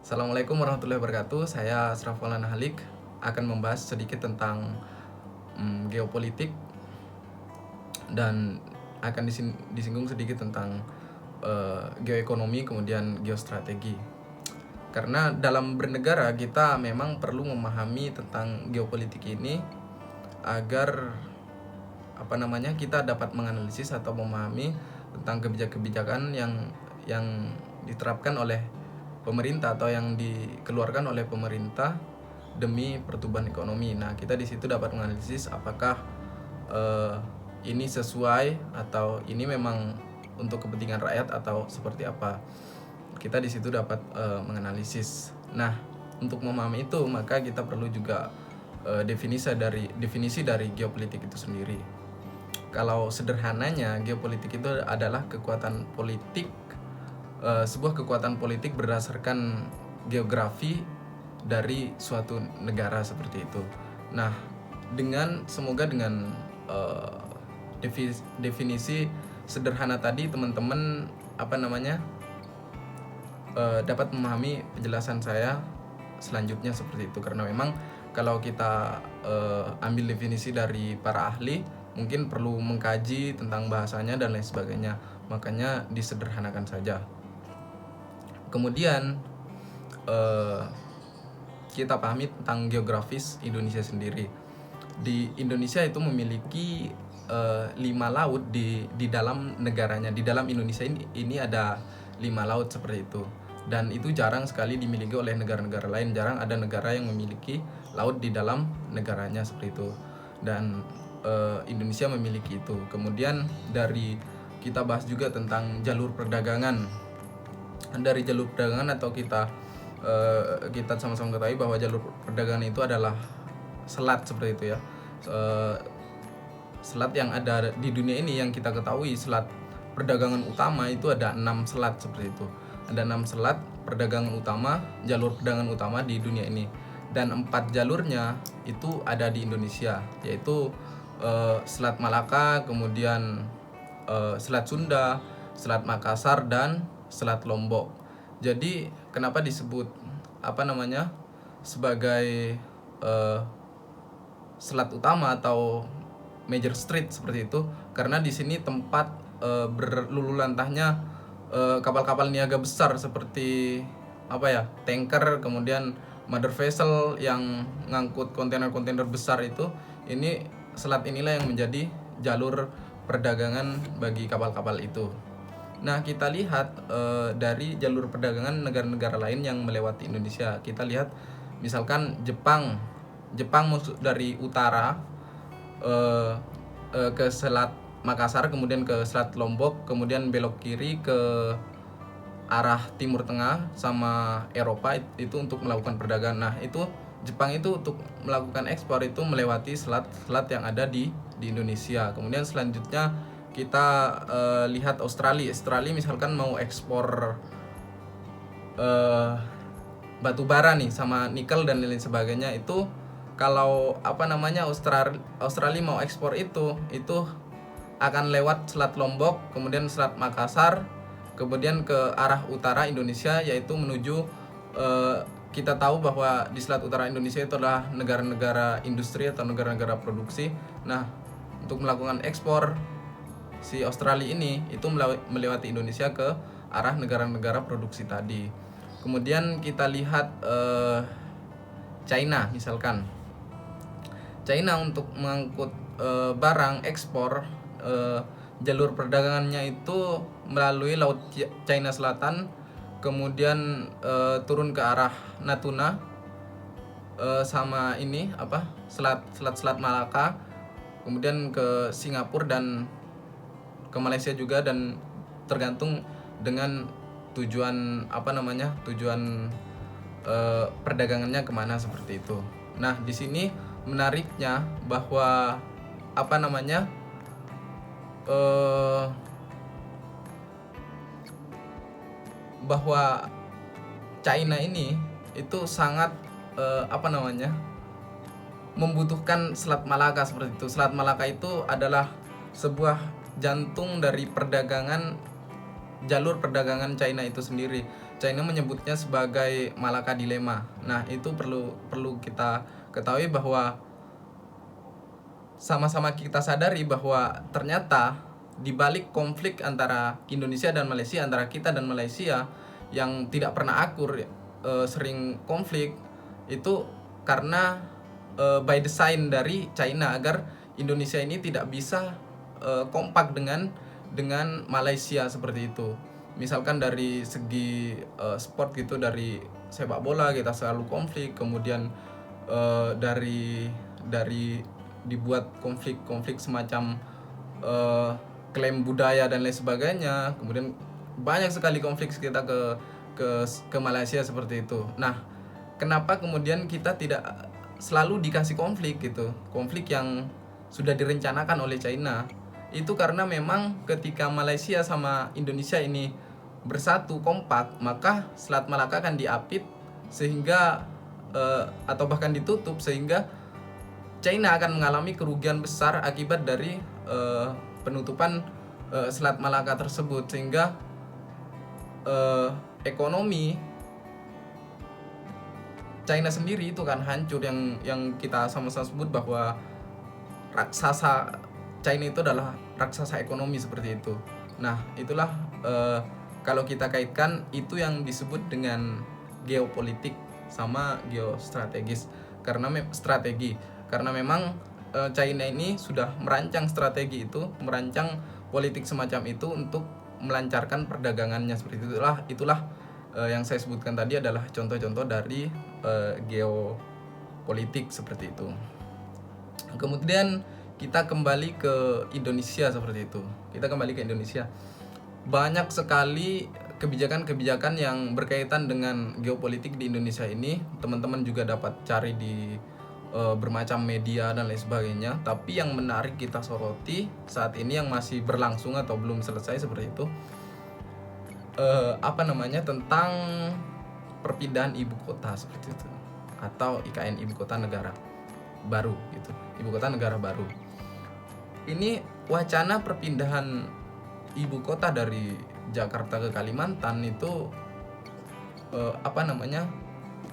Assalamualaikum warahmatullahi wabarakatuh. Saya Asraf Maulana Halik akan membahas sedikit tentang geopolitik dan akan disinggung sedikit tentang geoekonomi kemudian geostrategi. Karena dalam bernegara kita memang perlu memahami tentang geopolitik ini agar kita dapat menganalisis atau memahami tentang kebijakan-kebijakan yang diterapkan oleh pemerintah atau yang dikeluarkan oleh pemerintah demi pertumbuhan ekonomi. Nah, kita di situ dapat menganalisis apakah ini sesuai atau ini memang untuk kepentingan rakyat atau seperti apa. Kita di situ dapat menganalisis. Nah, untuk memahami itu maka kita perlu juga definisi dari geopolitik itu sendiri. Kalau sederhananya, geopolitik itu adalah kekuatan politik, sebuah kekuatan politik berdasarkan geografi dari suatu negara seperti itu. Nah, semoga dengan definisi sederhana tadi teman-teman dapat memahami penjelasan saya selanjutnya seperti itu. Karena memang kalau kita ambil definisi dari para ahli, mungkin perlu mengkaji tentang bahasanya dan lain sebagainya. Makanya disederhanakan saja. Kemudian kita pahami tentang geografis Indonesia sendiri. Di Indonesia itu memiliki 5 laut di dalam negaranya. Di dalam Indonesia ini ada 5 laut seperti itu. Dan itu jarang sekali dimiliki oleh negara-negara lain. Jarang ada negara yang memiliki laut di dalam negaranya seperti itu. Dan Indonesia memiliki itu. Kemudian kita bahas juga tentang jalur perdagangan. Dari jalur perdagangan atau kita sama-sama ketahui bahwa jalur perdagangan itu adalah selat seperti itu ya. Selat yang ada di dunia ini yang kita ketahui, selat perdagangan utama itu ada 6 selat seperti itu. Ada 6 selat perdagangan utama, jalur perdagangan utama di dunia ini. Dan 4 jalurnya itu ada di Indonesia, yaitu Selat Malaka, kemudian Selat Sunda, Selat Makassar, dan Selat Lombok. Jadi kenapa disebut sebagai selat utama atau major street seperti itu? Karena di sini tempat berlululantahnya kapal-kapal niaga besar seperti tanker, kemudian mother vessel yang ngangkut kontainer-kontainer besar itu. Ini selat inilah yang menjadi jalur perdagangan bagi kapal-kapal itu. Nah, kita lihat dari jalur perdagangan negara-negara lain yang melewati Indonesia. Kita lihat misalkan Jepang masuk dari utara ke Selat Makassar, kemudian ke Selat Lombok, kemudian belok kiri ke arah Timur Tengah sama Eropa itu untuk melakukan perdagangan. Nah, itu Jepang itu untuk melakukan ekspor itu melewati selat-selat yang ada di Indonesia. Kemudian selanjutnya kita lihat Australia misalkan mau ekspor batu bara nih sama nikel dan lain sebagainya. Itu kalau Australia mau ekspor itu akan lewat Selat Lombok, kemudian Selat Makassar, kemudian ke arah utara Indonesia, yaitu menuju kita tahu bahwa di selat utara Indonesia itu adalah negara-negara industri atau negara-negara produksi. Nah, untuk melakukan ekspor, si Australia ini itu melewati Indonesia ke arah negara-negara produksi tadi. Kemudian kita lihat China misalkan. China untuk mengangkut barang ekspor, jalur perdagangannya itu melalui Laut China Selatan, kemudian turun ke arah Natuna, sama selat Malaka, kemudian ke Singapura dan ke Malaysia juga, dan tergantung dengan tujuan perdagangannya kemana seperti itu. Nah, di sini menariknya bahwa bahwa China ini itu sangat membutuhkan Selat Malaka seperti itu. Selat Malaka itu adalah sebuah jantung dari perdagangan jalur perdagangan China itu sendiri. China menyebutnya sebagai Malacca Dilemma. Nah, itu perlu kita ketahui bahwa sama-sama kita sadari bahwa ternyata di balik konflik antara Indonesia dan Malaysia, antara kita dan Malaysia yang tidak pernah akur, sering konflik, itu karena by design dari China agar Indonesia ini tidak bisa kompak dengan Malaysia seperti itu. Misalkan dari segi sport gitu, dari sepak bola kita selalu konflik, kemudian dari dibuat konflik semacam klaim budaya dan lain sebagainya. Kemudian banyak sekali konflik kita ke Malaysia seperti itu. Nah, kenapa kemudian kita tidak selalu dikasih konflik gitu, konflik yang sudah direncanakan oleh China? Itu karena memang ketika Malaysia sama Indonesia ini bersatu kompak, maka Selat Malaka akan diapit sehingga atau bahkan ditutup, sehingga China akan mengalami kerugian besar akibat dari penutupan Selat Malaka tersebut, sehingga ekonomi China sendiri itu kan hancur, yang kita sama-sama sebut bahwa raksasa China itu adalah raksasa ekonomi seperti itu. Nah, itulah kalau kita kaitkan itu yang disebut dengan geopolitik sama geostrategis, karena karena memang China ini sudah merancang strategi itu, merancang politik semacam itu untuk melancarkan perdagangannya seperti itulah yang saya sebutkan tadi adalah contoh-contoh dari geopolitik seperti itu. Kemudian kita kembali ke Indonesia seperti itu. Kita kembali ke Indonesia. Banyak sekali kebijakan-kebijakan yang berkaitan dengan geopolitik di Indonesia ini. Teman-teman juga dapat cari di bermacam media dan lain sebagainya. Tapi yang menarik kita soroti saat ini yang masih berlangsung atau belum selesai seperti itu, tentang perpindahan ibu kota seperti itu, atau IKN, ibu kota negara baru gitu, ibu kota negara baru. Ini wacana perpindahan ibu kota dari Jakarta ke Kalimantan itu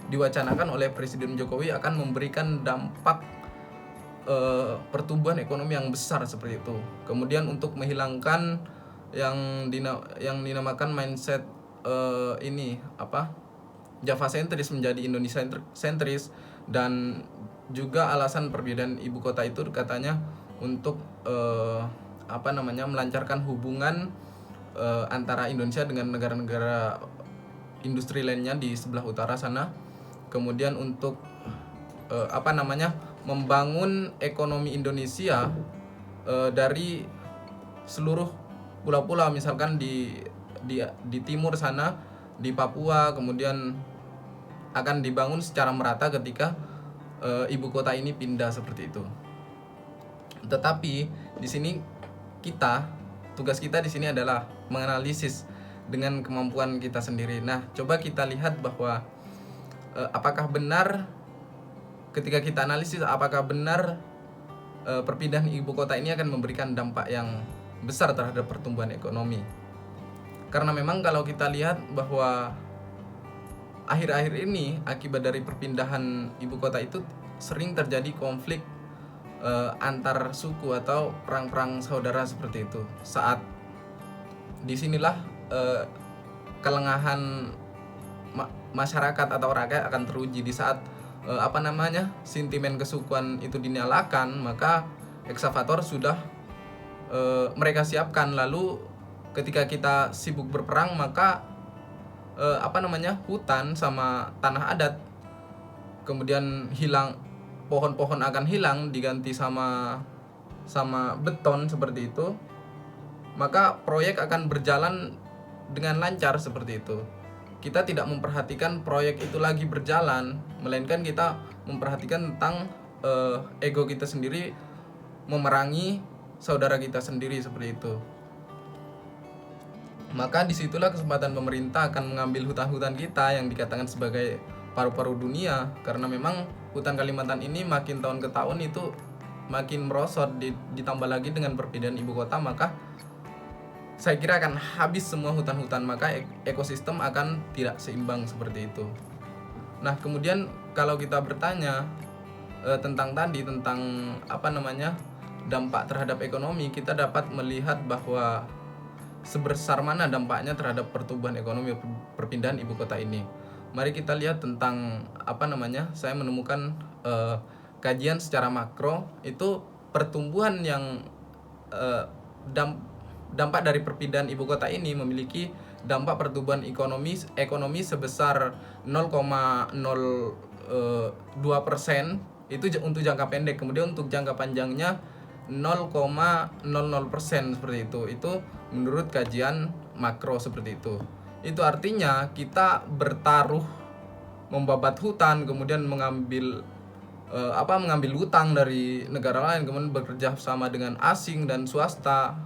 diwacanakan oleh Presiden Jokowi akan memberikan dampak pertumbuhan ekonomi yang besar seperti itu. Kemudian untuk menghilangkan yang dinamakan mindset Java sentris menjadi Indonesia sentris, dan juga alasan perbedaan ibu kota itu katanya untuk melancarkan hubungan antara Indonesia dengan negara-negara industri lainnya di sebelah utara sana. Kemudian untuk membangun ekonomi Indonesia dari seluruh pulau-pulau, misalkan di timur sana, di Papua, kemudian akan dibangun secara merata ketika ibu kota ini pindah seperti itu. Tetapi di sini tugas kita di sini adalah menganalisis dengan kemampuan kita sendiri. Nah, coba kita lihat bahwa apakah benar ketika kita analisis, apakah benar perpindahan ibu kota ini akan memberikan dampak yang besar terhadap pertumbuhan ekonomi. Karena memang kalau kita lihat bahwa akhir-akhir ini akibat dari perpindahan ibu kota itu sering terjadi konflik antar suku atau perang-perang saudara seperti itu. Saat disinilah kelengahan masyarakat atau rakyat akan teruji. Di saat sentimen kesukuan itu dinyalakan, maka eksavator sudah mereka siapkan. Lalu ketika kita sibuk berperang, maka hutan sama tanah adat kemudian hilang, pohon-pohon akan hilang diganti sama beton seperti itu, maka proyek akan berjalan dengan lancar seperti itu. Kita tidak memperhatikan proyek itu lagi berjalan, melainkan kita memperhatikan tentang ego kita sendiri memerangi saudara kita sendiri seperti itu. Maka disitulah kesempatan pemerintah akan mengambil hutan-hutan kita yang dikatakan sebagai paru-paru dunia, karena memang hutan Kalimantan ini makin tahun ke tahun itu makin merosot, ditambah lagi dengan perpindahan ibu kota, maka saya kira akan habis semua hutan-hutan, maka ekosistem akan tidak seimbang seperti itu. Nah, kemudian kalau kita bertanya tentang dampak terhadap ekonomi, kita dapat melihat bahwa sebesar mana dampaknya terhadap pertumbuhan ekonomi perpindahan ibu kota ini. Mari kita lihat tentang saya menemukan kajian secara makro itu pertumbuhan yang dampak dari perpindahan ibu kota ini memiliki dampak pertumbuhan ekonomi sebesar 0,02% itu untuk jangka pendek. Kemudian untuk jangka panjangnya 0,00% seperti itu. Itu menurut kajian makro seperti itu. Itu artinya kita bertaruh membabat hutan, kemudian mengambil hutang dari negara lain, kemudian bekerja sama dengan asing dan swasta,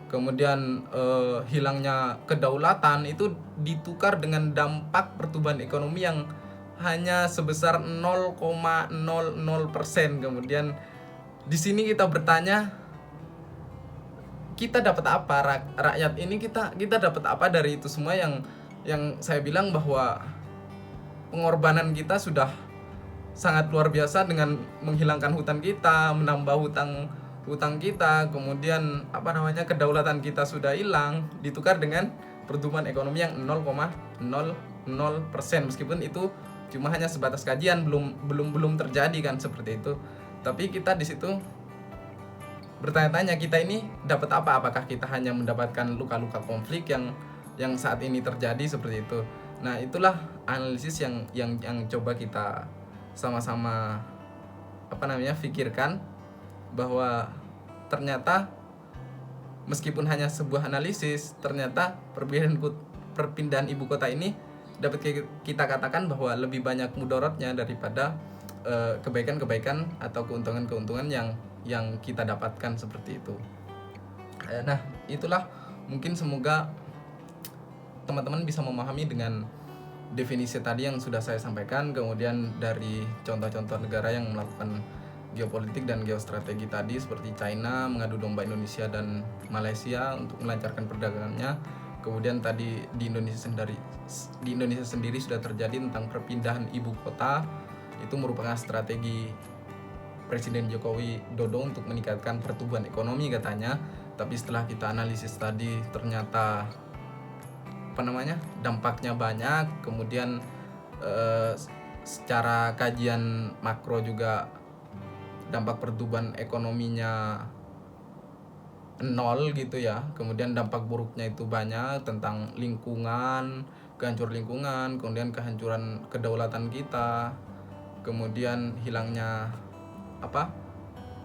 kemudian hilangnya kedaulatan, itu ditukar dengan dampak pertumbuhan ekonomi yang hanya sebesar 0,00%. Kemudian di sini kita bertanya, kita dapat apa? Rakyat ini kita dapat apa dari itu semua yang saya bilang bahwa pengorbanan kita sudah sangat luar biasa dengan menghilangkan hutan kita, menambah hutang kita, kemudian kedaulatan kita sudah hilang, ditukar dengan pertumbuhan ekonomi yang 0,00%, meskipun itu cuma hanya sebatas kajian, belum terjadi kan seperti itu. Tapi kita di situ bertanya-tanya, kita ini dapat apa? Apakah kita hanya mendapatkan luka-luka konflik yang saat ini terjadi seperti itu? Nah, itulah analisis yang coba kita sama-sama pikirkan, bahwa ternyata meskipun hanya sebuah analisis, ternyata perpindahan ibu kota ini dapat kita katakan bahwa lebih banyak mudaratnya daripada kebaikan-kebaikan atau keuntungan-keuntungan yang kita dapatkan seperti itu. Nah, itulah mungkin, semoga teman-teman bisa memahami dengan definisi tadi yang sudah saya sampaikan, kemudian dari contoh-contoh negara yang melakukan geopolitik dan geostrategi tadi seperti China mengadu domba Indonesia dan Malaysia untuk melancarkan perdagangannya. Kemudian tadi di Indonesia sendiri sudah terjadi tentang perpindahan ibu kota, itu merupakan strategi Presiden Joko Widodo untuk meningkatkan pertumbuhan ekonomi katanya. Tapi setelah kita analisis tadi, ternyata dampaknya banyak. Kemudian secara kajian makro juga dampak pertumbuhan ekonominya 0 gitu ya. Kemudian dampak buruknya itu banyak tentang lingkungan, kehancuran lingkungan, kemudian kehancuran kedaulatan kita, kemudian hilangnya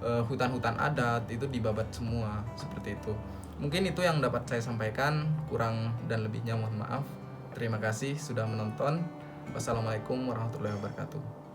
hutan-hutan adat, itu dibabat semua seperti itu. Mungkin itu yang dapat saya sampaikan, kurang dan lebihnya mohon maaf. Terima kasih sudah menonton. Wassalamualaikum warahmatullahi wabarakatuh.